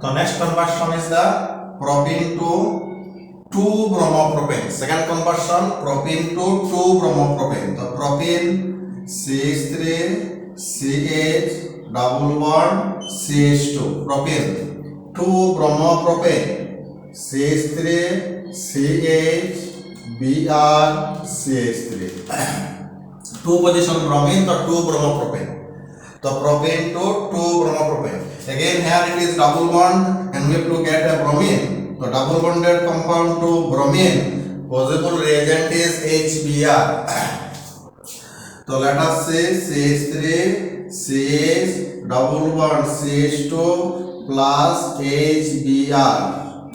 So next conversion is the propene to 2-bromopropane. Second conversion, propene to 2-bromopropane. So propene CH3 CH double bond CH2. Propene 2-bromopropane CH3 CH Br CH3. 2 position bromine, so 2-bromopropane. So propane to 2-bromopropane. Again here it is double bond and we have to get a bromine. So double bonded compound to bromine, possible reagent is HBr. So let us say CH3 CH double bond CH2 plus HBr.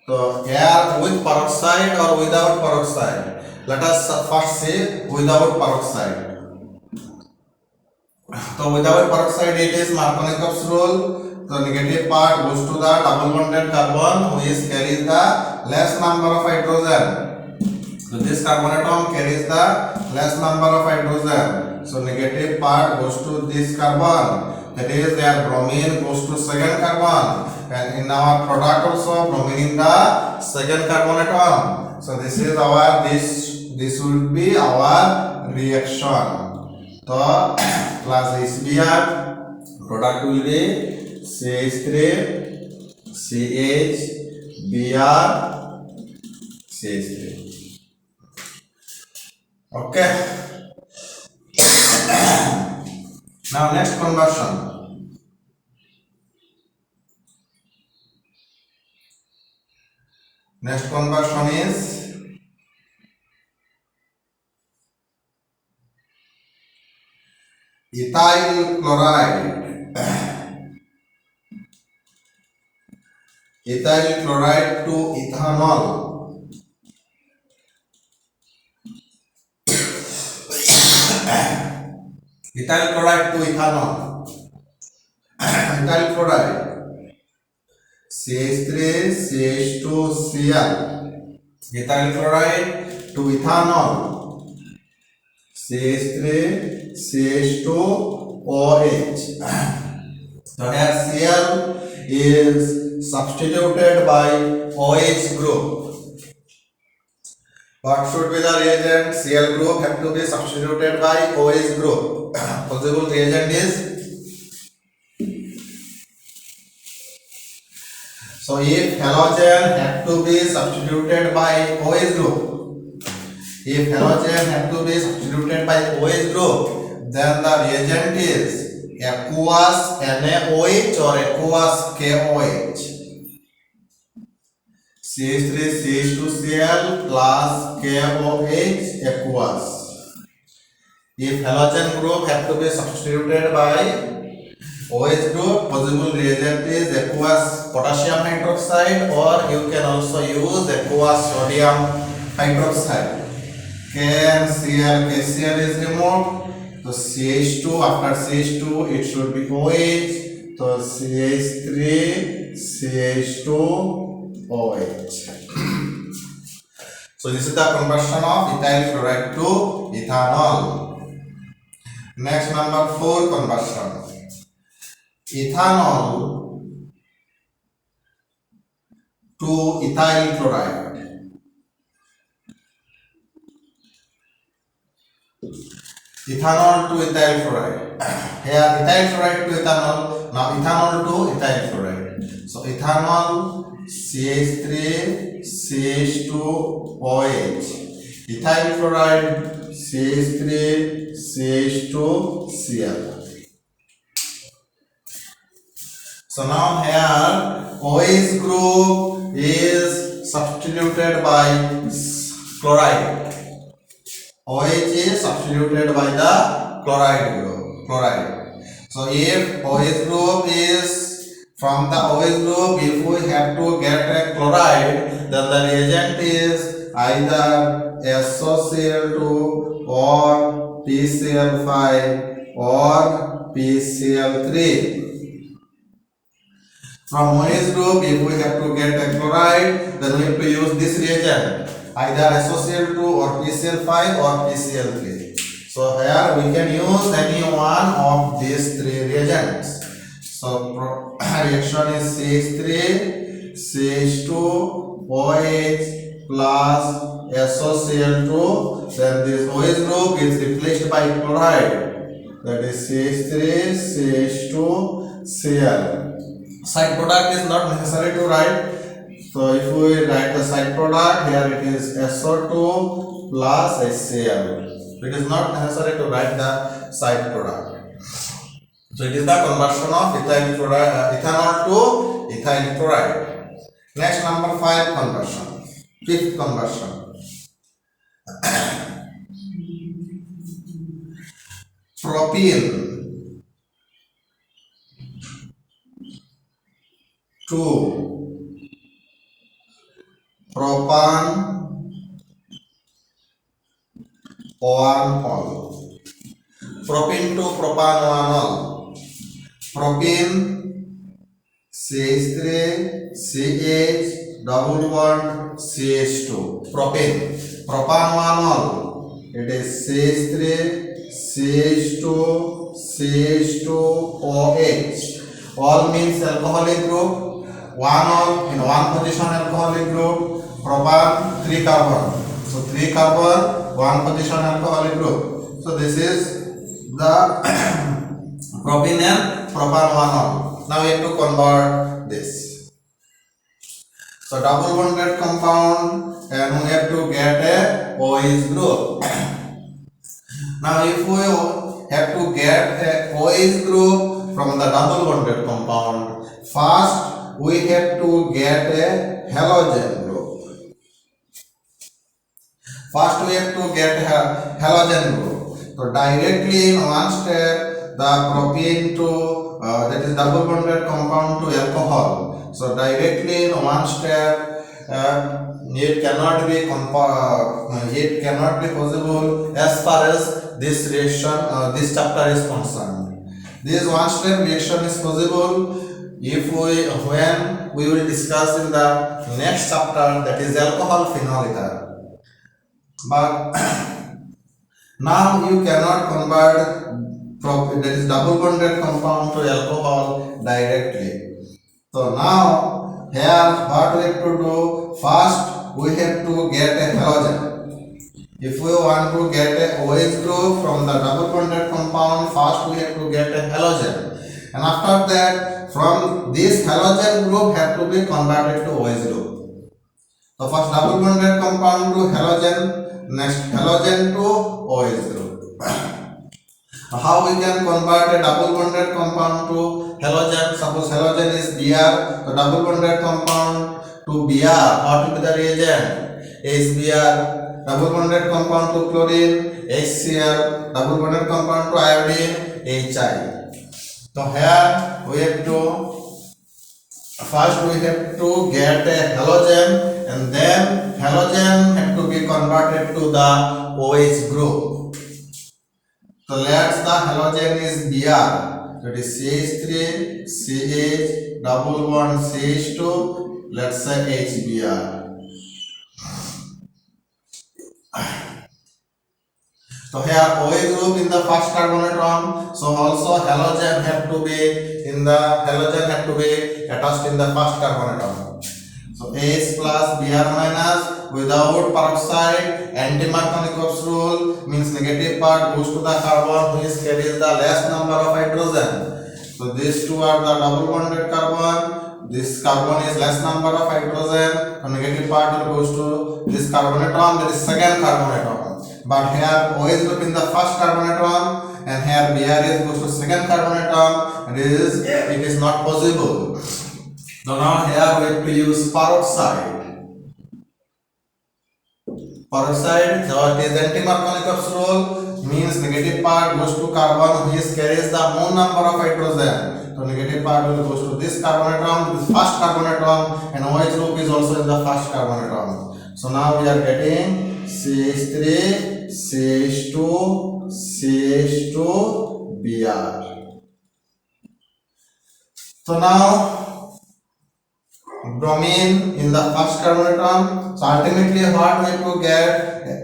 So here with peroxide or without peroxide? Let us first say without peroxide. So without peroxide it is Markovnikov's rule. So negative part goes to the double bonded carbon which carries the less number of hydrogen. So this carbon atom carries the less number of hydrogen. So negative part goes to this carbon. That is their bromine goes to second carbon. And in our product also bromine in the second carbon atom. So this is our this will be our reaction. So plus HBr, product will be CH3 CH Br CH3. Okay. Now next conversion. Next conversion is ethyl chloride. Ethyl chloride to ethanol. Ethyl chloride to ethanol. Ethyl chloride CH3 CH2 Cl. Ethyl chloride to ethanol CH3 CH2 OH. So here Cl is substituted by OH group. What should be the reagent? Cl group have to be substituted by OH group. Possible reagent is, so if halogen have to be substituted by OH group, if halogen have to be substituted by OH group, then the reagent is aqueous NaOH or aqueous KOH. CH3 CH2Cl plus KOH aqueous. If halogen group have to be substituted by OH group, possible reagent is aqueous potassium hydroxide, or you can also use aqueous sodium hydroxide. K and Cl, KCl is removed. So CH2, after CH2 it should be OH. So CH3 CH2 OH. So this is the conversion of ethyl chloride to ethanol. Next, number 4 conversion. Ethanol to ethyl chloride. Ethanol to ethyl chloride. Here ethyl chloride to ethanol. Now ethanol to ethyl chloride. So ethanol CH3 CH2 OH. Ethyl chloride CH3 CH2 Cl. So now here OH group is substituted by chloride. OH is substituted by the chloride group. So if OH group is from the OH group, if we have to get a chloride, then the reagent is either SOCl2 or PCl5 or PCl3. From OH group, if we have to get a chloride, then we have to use this reagent, either SOCl2 or PCl5 or PCl3. So here we can use any one of these 3 reagents. So So reaction is CH3CH2 OH plus SOCl2. Then this OH group is replaced by chloride, that is CH3CH2Cl. Side product is not necessary to write. So if we write the side product, here it is SO2 plus HCl. It is not necessary to write the side product. So it is the conversion of ethanol to ethyl chloride. Next, number 5 conversion. Fifth conversion. Propene to propan-1-ol. Propene to propan-1-ol. Propene CH3 CH double bond CH2. Propane. Propan-1-ol. It is CH3 CH2 CH2 OH. All means alcoholic group. 1-ol in one position alcoholic group. Propan 3 carbon. So 3 carbon, 1 position alcoholic group. So this is the propene and propan-1-ol. Now we have to convert this. So double bonded compound, and we have to get a OH group. Now if we have to get a OH group from the double bonded compound, first we have to get a halogen group. First we have to get a halogen group. So directly in one step, the propene to that is double bonded compound to alcohol. So directly in one step, it cannot be possible as far as this reaction, this chapter is concerned. This one step reaction is possible if when we will discuss in the next chapter, that is alcohol phenol ether. But now you cannot convert that is double bonded compound to alcohol directly. So now here what we have to do, first we have to get a halogen. If we want to get a OH group from the double bonded compound, first we have to get a halogen, and after that from this halogen group have to be converted to OH group. So first double bonded compound to halogen, next halogen to OH group. How we can convert a double bonded compound to halogen? Suppose halogen is Br, so double bonded compound to Br, what will be the reagent? HBr. Double bonded compound to chlorine, HCl. Double bonded compound to iodine, HI. So here we have to first we have to get a halogen, and then halogen have to be converted to the OH group. So let's the halogen is Br, so it is CH3 CH double bond CH2, let's say HBr. So here OH group in the first carbon atom, so also halogen have to be attached in the first carbon atom. So H plus Br minus, without peroxide, anti-Markovnikov's rule means negative part goes to the carbon which carries the less number of hydrogen. So these two are the double bonded carbon. This carbon is less number of hydrogen, so negative part will goes to this carbon atom, that is second carbon atom. But here OH group in the first carbon atom, and here Br goes to second carbon atom. It is not possible. So now here we have to use peroxide. Peroxide, so it is anti-Markovnikov's rule means negative part goes to carbon which carries the more number of hydrogen. So negative part will goes to this carbon atom, this first carbon atom, and OH group is also in the first carbon atom. So now we are getting CH3, CH2, CH2, Br. So now bromine in the first carbon atom. So ultimately what we have to get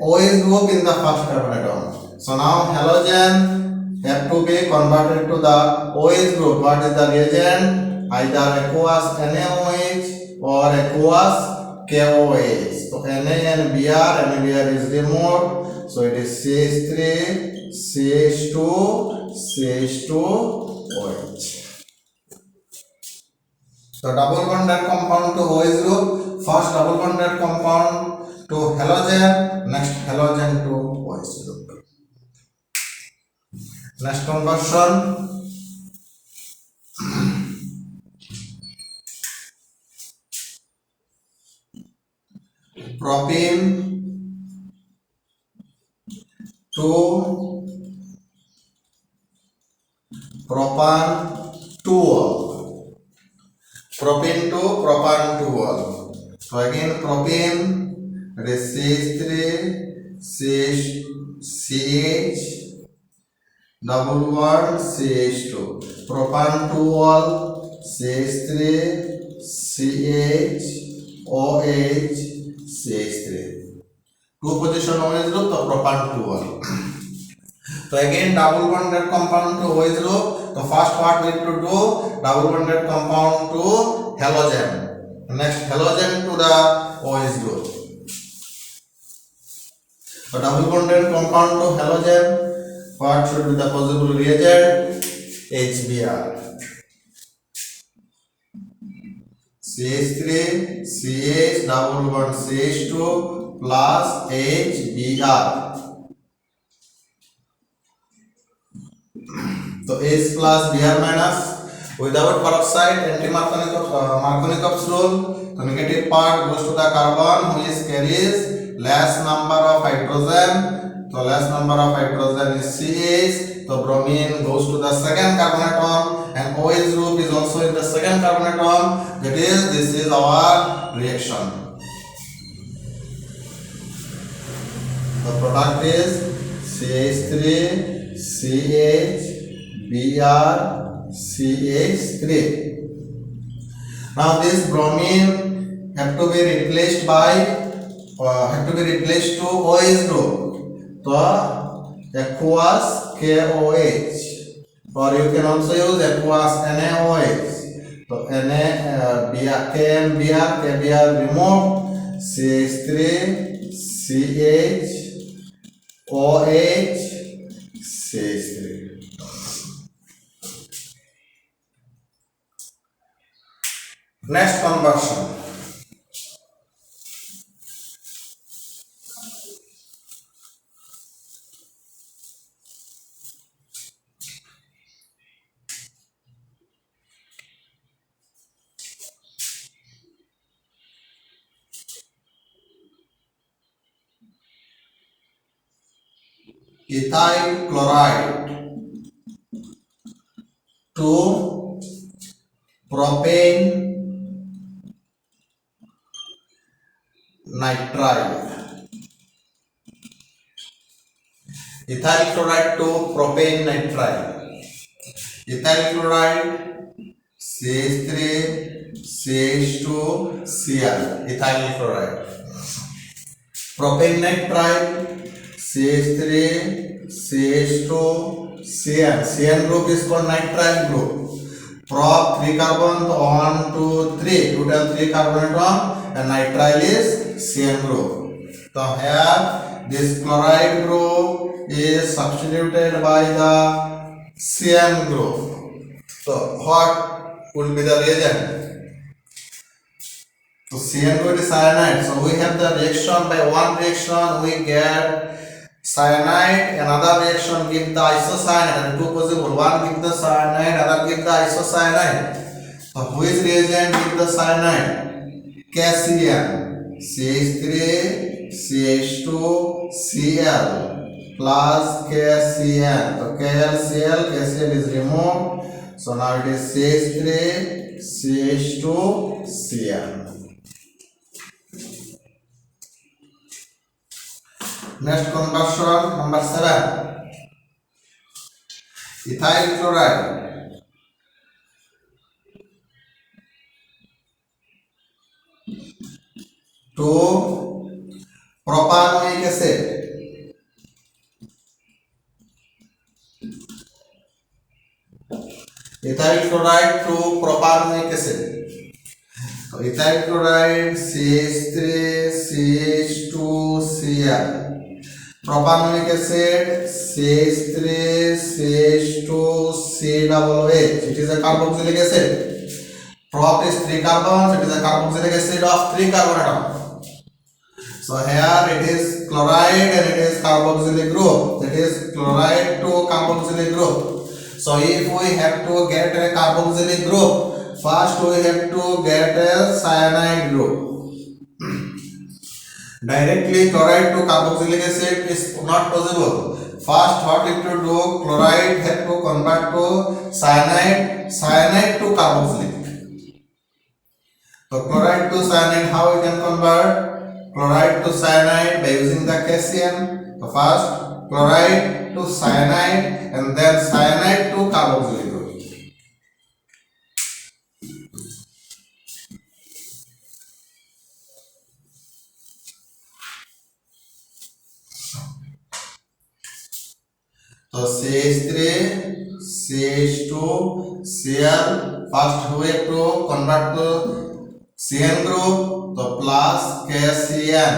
OH group in the first carbon atom. So now halogen have to be converted to the OH group. What is the reagent? Either aqueous NaOH or aqueous KOH. So Na and Br is removed. So it is CH3, CH2, CH2OH. So double bonded compound to OH group. First double bonded compound to halogen, next halogen to OH group. Next conversion. Propene to propan 2. Propene to propan 2. So again propene, it is CH3, CH, double bond CH2. Propan 2, CH3, CH, OH, CH3. Two position OH group, तो propan 2. So again double bonded compound to OH group. So first what we need to do, double bonded compound to halogen. Next halogen to the OH group. So double bonded compound to halogen. What should be the possible reagent? HBr. CH3, CH, double bond CH2 plus HBr. So H plus Br minus, without peroxide, anti-Markovnikov's rule. The negative part goes to the carbon which carries less number of hydrogen. So less number of hydrogen is CH. So bromine goes to the second carbon atom, and OH group is also in the second carbon atom. That is, this is our reaction. The product is CH3, CH, Br, CH3. Now this bromine have to be replaced to OH group. So aqueous KOH, or you can also use aqueous NaOH. So Br, K and Br, KBr removed, CH3, CH, OH, CH3. Next conversion. Ethyl chloride to propane nitrile. Ethyl chloride to propane nitrile. Ethyl chloride CH3, CH2, Cl. Ethyl chloride. Propane nitrile CH3, CH2, Cn. Cn group is called nitrile group. Prop 3 carbon, 1, 2, 3. Total 3 carbon atom, and nitrile is Cn group. So here this chloride group is substituted by the Cn group. So what would be the reagent? So Cn group is cyanide. So we have the reaction, by one reaction we get cyanide, another reaction give the isocyanide, and two possible, one give the cyanide, other give the isocyanide. So which reagent give the cyanide? KCl, CH3, CH2, Cl plus KCl. So KCl, KCl is removed. So now it is CH3, CH2, Cl. Next conversion, number 7. Ethyl chloride to propanoic acid. ethyl chloride to propanonic acid. तो ethyl chloride CH3CH2Cl, propanonic acid CH3CH2COOH. It is a carboxylic acid. Prop is 3 carbons. It is a carboxylic acid of 3 carbon atom. So here it is chloride and it is carboxylic group. That is chloride to carboxylic group. So if we have to get a carboxylic group, first we have to get a cyanide group. Directly chloride to carboxylic acid is not possible. First what we have to do, chloride have to convert to cyanide, cyanide to carboxylic. So chloride to cyanide, how we can convert chloride to cyanide by using the Cassian. So first chloride to cyanide and then cyanide to carboxylic group. So CH3, CH2, Cl. First we have to convert to Cn group. So plus KCN.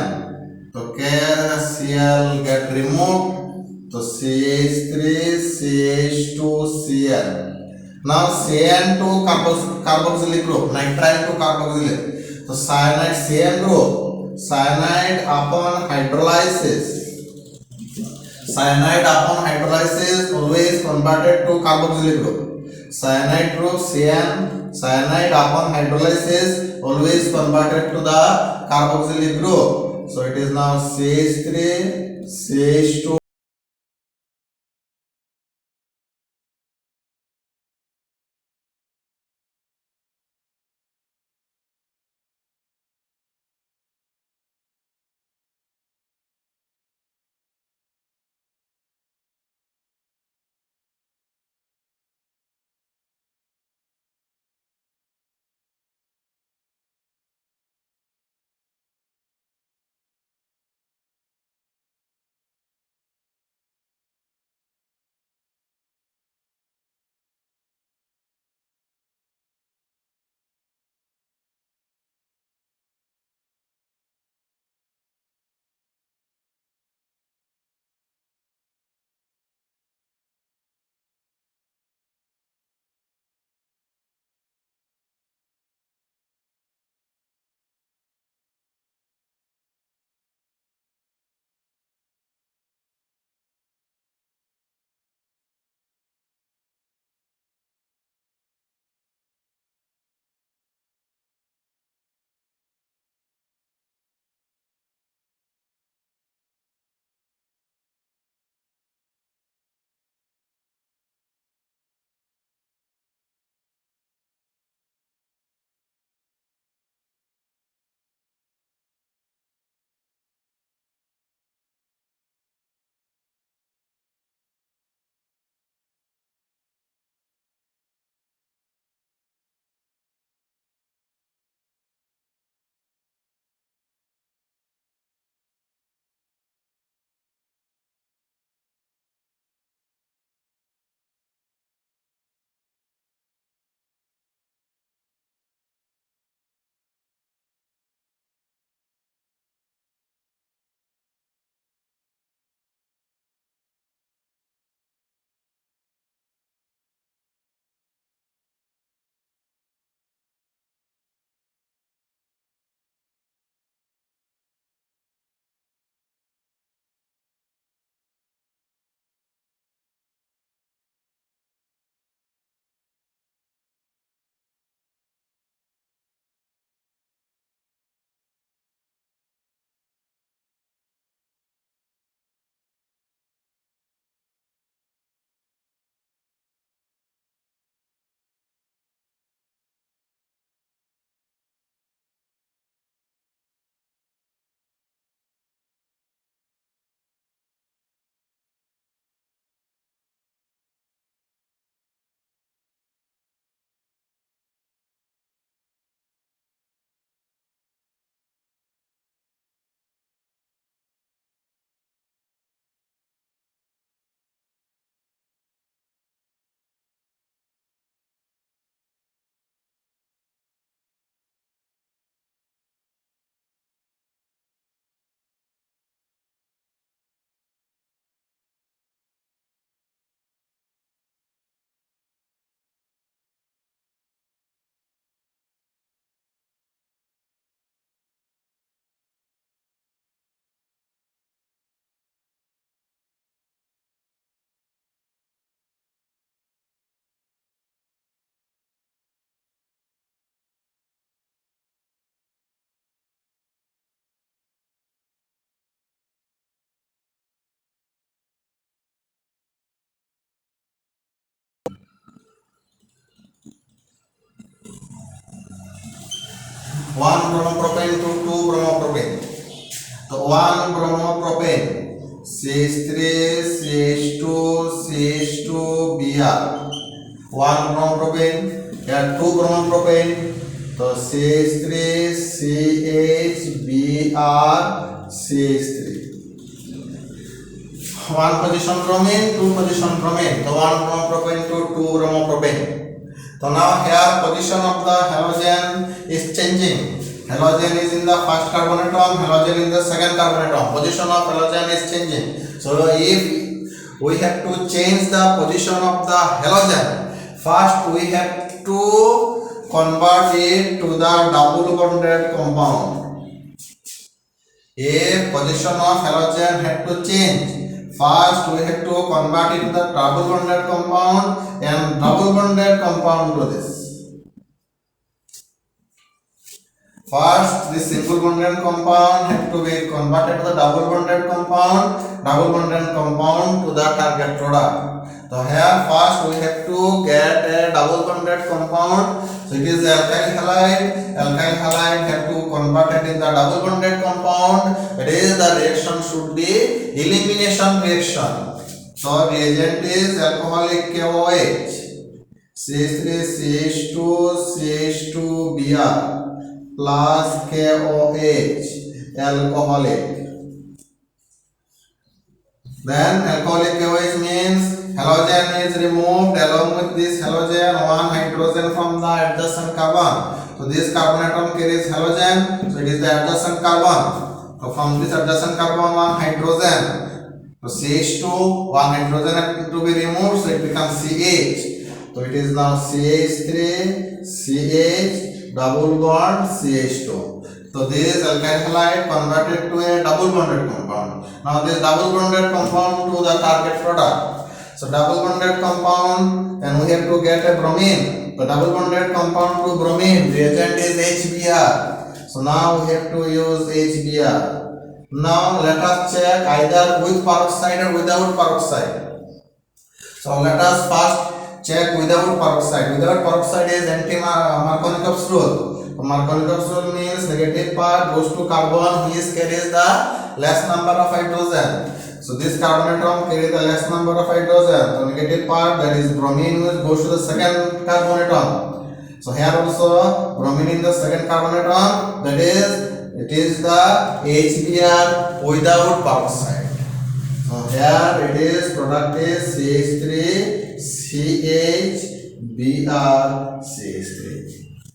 So KCl get removed. So CH3, CH2, Cl. Now Cn to carboxylic group, nitrile to carboxylic. So cyanide Cn group, cyanide upon hydrolysis. Cyanide upon hydrolysis always converted to carboxylic group. Cyanide group Cn, cyanide upon hydrolysis always converted to the carboxylic group. So it is now CH3, CH2. 1 bromopropane to 2 bromopropane. तो 1 bromopropane CH3 CH2 CH2 Br 1 bromopropane या 2 bromopropane तो CH3 CH Br CH3 1 position bromine 2 position bromine so 1 bromopropane to 2 bromopropane. So now here position of the halogen is changing. Halogen is in the first carbon atom, halogen in the second carbon atom. Position of halogen is changing. So if we have to change the position of the halogen, first we have to convert it to the double bonded compound. If position of halogen had to change, first we have to convert it to the double bonded compound and double bonded compound to this. First this single bonded compound have to be converted to the double bonded compound to the target product. So here first we have to get a double bonded compound. So it is the alkyl halide. Alkyl halide have to convert it in the double bonded compound. That is the reaction should be elimination reaction. So reagent is alcoholic KOH. CH3 CH2 CH2 Br plus KOH alcoholic. Then alcoholic KOH means halogen is removed, along with this halogen one hydrogen from the adjacent carbon. So this carbon atom carries halogen, so it is the adjacent carbon. So from this adjacent carbon one hydrogen, so CH2 one hydrogen has to be removed, so it becomes CH. So it is now CH3 CH double bond CH2. So this alkyl halide converted to a double bonded compound. Now this double bonded compound to the target product. So double bonded compound, and we have to get a bromine. The double bonded compound to bromine reagent is HBr. So now we have to use HBr. Now let us check either with peroxide or without peroxide. So let us first check without peroxide. Without peroxide is anti-Markovnikov rule. Markovnikov rule means negative part goes to carbon which carries the less number of hydrogen. So this carbon atom carries the less number of hydrogen. So negative part, that is bromine, which goes to the second carbon atom. So here also bromine in the second carbon atom, that is it is the HBr without peroxide. So here it is product is CH3 CH Br CH3.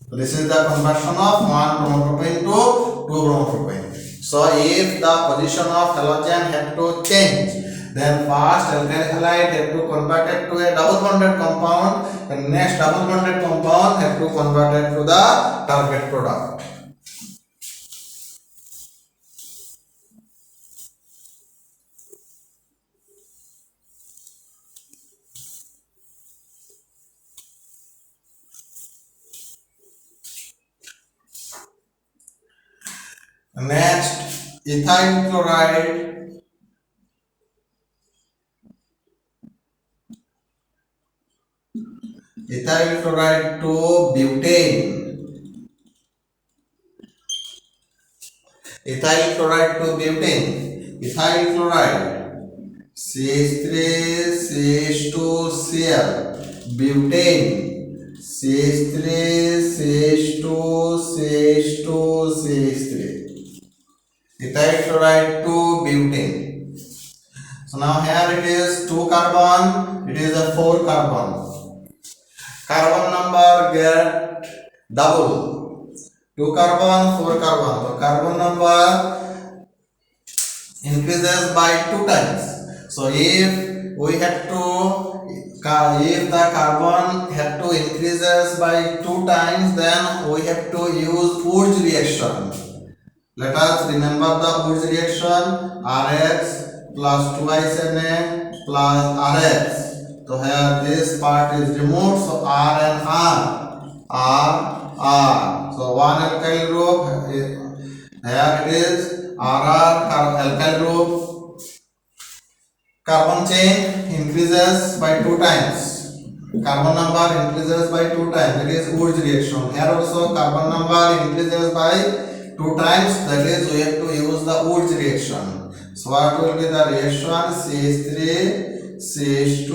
So this is the conversion of 1 bromopropane to 2 bromopropane. So if the position of halogen have to change, then first alkyl halide have to convert it to a double bonded compound, and next double bonded compound have to convert it to the target product. Next, ethyl chloride. Ethyl chloride to butane. Ethyl chloride to butane. Ethyl chloride CH3 CH2 Cl butane CH3 CH2 CH2 CH3. Ethyl chloride to butane. So now here it is 2 carbon, it is a 4 carbon. Carbon number get double. 2 carbon, 4 carbon. So carbon number increases by 2 times. So if we have to, if the carbon have to increases by 2 times, then we have to use Wurtz reaction. Let us remember the Wurtz reaction, Rx plus 2Na plus Rx. So here this part is removed, so R and R. So one alkyl group, here it is RR alkyl group. Carbon chain increases by 2 times. carbon number increases by 2 times, that is Wurtz reaction. Here also carbon number increases by 2 times, that is we have to use the Wurtz reaction. So what will be the reaction? CH3 CH2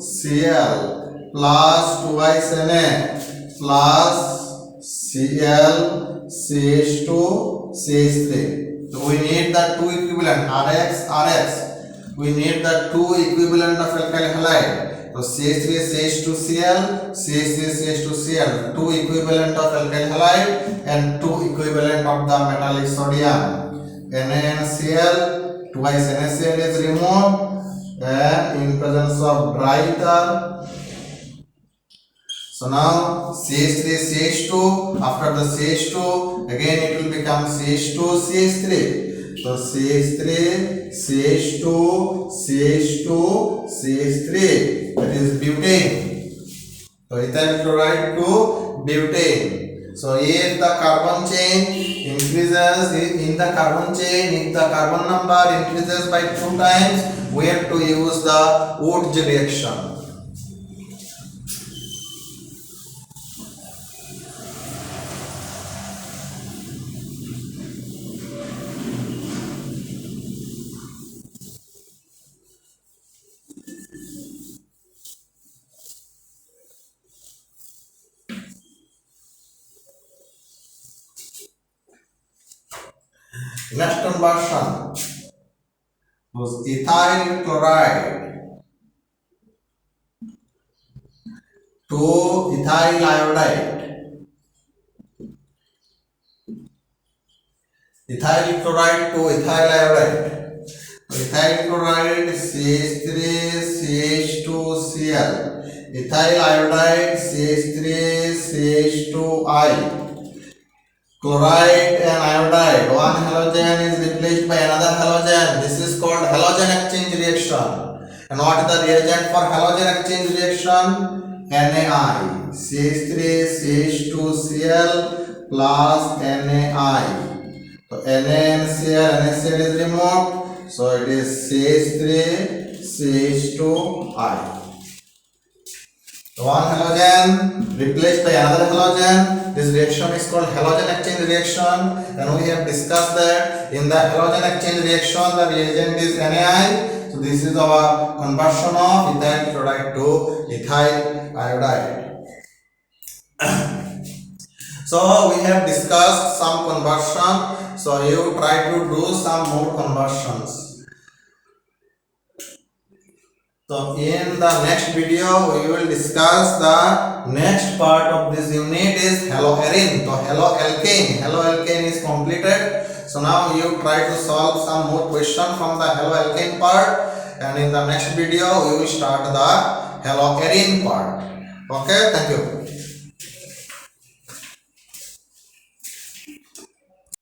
Cl plus twice Na plus Cl CH2 CH3. So we need the two equivalent Rx Rx. We need the two equivalent of alkyl halide. So CH3 CH2Cl, CH3 CH2Cl, two equivalent of alkyl halide and two equivalent of the metallic sodium. NaCl, twice NaCl is removed and in presence of dry ether. So now CH3 CH2, after the CH2 again it will become CH2 CH3. So CH3 CH2 CH2 CH3, that is butane. So ethyl chloride to butane. So if the carbon chain increases in the carbon chain, if the carbon number increases by 2 times, we have to use the Wurtz reaction. Next conversion was ethyl chloride to ethyl iodide. Ethyl chloride to ethyl iodide. Ethyl chloride CH3 CH2Cl. Ethyl iodide CH3 CH2I. Chloride and iodide, one halogen is replaced by another halogen. This is called halogen exchange reaction. And what is the reagent for halogen exchange reaction? NaI. CH3 CH2Cl plus NaI. So NaCl, NaCl is removed. So it is CH3 CH2I. One halogen replaced by another halogen. This reaction is called halogen exchange reaction, and we have discussed that in the halogen exchange reaction the reagent is NaI. So this is our conversion of ethyl chloride to ethyl iodide. So we have discussed some conversion. So you try to do some more conversions. So in the next video we will discuss the next part of this unit is haloarine. So haloalkane is completed. So now you try to solve some more question from the haloalkane part, and in the next video we will start the haloarine part. Okay, thank you.